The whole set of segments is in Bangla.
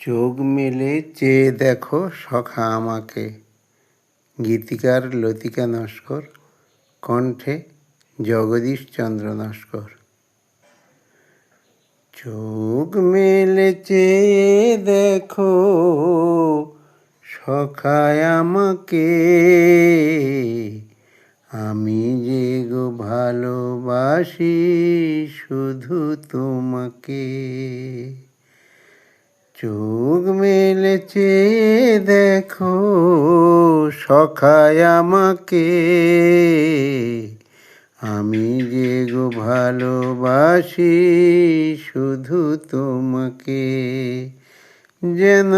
চোখ মেলে চেয়ে দেখো সখা আমাকে। গীতিকার লতিকা নস্কর, কণ্ঠে জগদীশ চন্দ্র নস্কর। চোখ মেলে চেয়ে দেখো সখায় আমাকে, আমি যে গো ভালোবাসি শুধু তোমাকে। চোখ মেলে চেয়ে দেখো সখায় আমাকে, আমি যে গো ভালোবাসি শুধু তোমাকে। যেন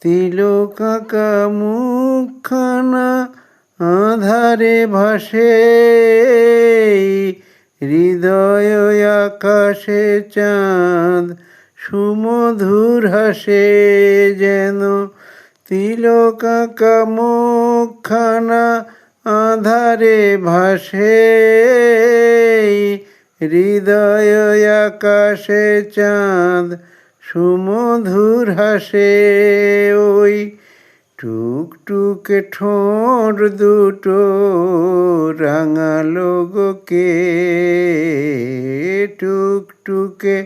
তিলক আঁকা মুখখানা আধারে ভাসে, হৃদয় আকাশে চাঁদ সুমধুর হাসে। যেন তিলক আঁকা মুখখানা আধারে ভাসে, হৃদয় আকাশে চাঁদ সুমধুর হাসে। ওই টুকটুকে ঠোঁট দুটো রাঙালো গোকে, টুকটুকে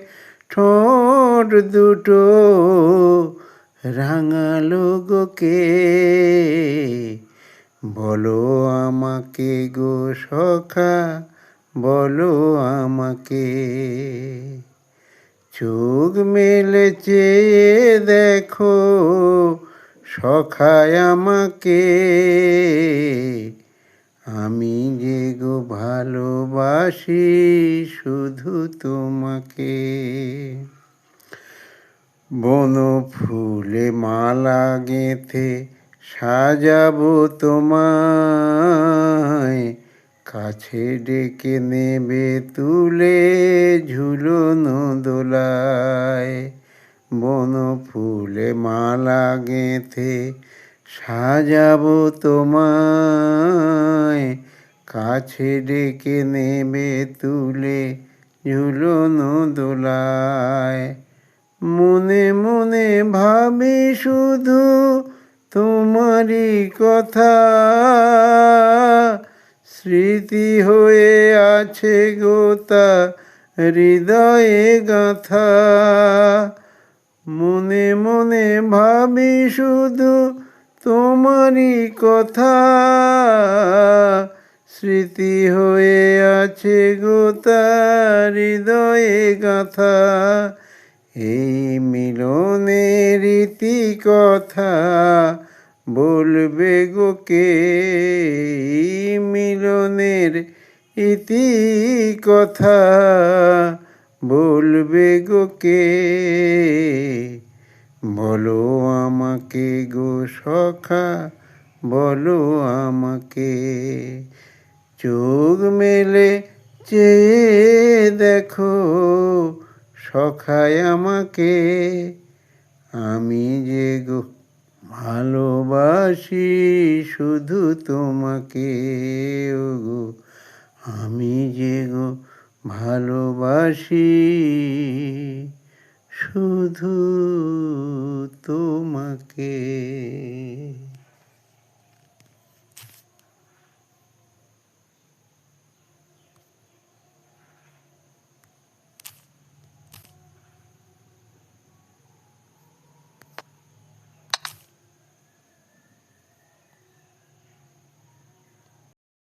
ঠোঁট দুটো রাঙালো গোকে। বলো আমাকে গো সখা, বলো আমাকে। চোখ মেলে চেয়ে দেখো সখায় আমাকে, আমি যে গো ভালোবাসি শুধু তোমাকে। বন ফুলে মালা গেঁথে সাজাবো তোমায়, কাছে ডেকে নেবে তুলে ঝুলনো দোলায়। বন ফুলে মালা গেঁথে সাজাবো তোমায়, কাছে ডেকে নেবে তুলে ঝুলনো দোলায়। মনে মনে ভাবি শুধু তোমারই কথা, স্মৃতি হয়ে আছে গোতা হৃদয়ে গাঁথা। মনে মনে ভাবি শুধু তোমারই কথা, স্মৃতি হয়ে আছে গোতা হৃদয়ে গাঁথা। এই মিলনের রীতি কথা বলবে গো কে, মিলনের ইতি কথা বলবে গো কে। বলো আমাকে গো সখা, বলো আমাকে। চোখ মেলে চেয়ে দেখো সখায় আমাকে, আমি যে গো ভালোবাসি শুধু তোমাকে। ও গো আমি যে গো ভালোবাসি শুধু তোমাকে।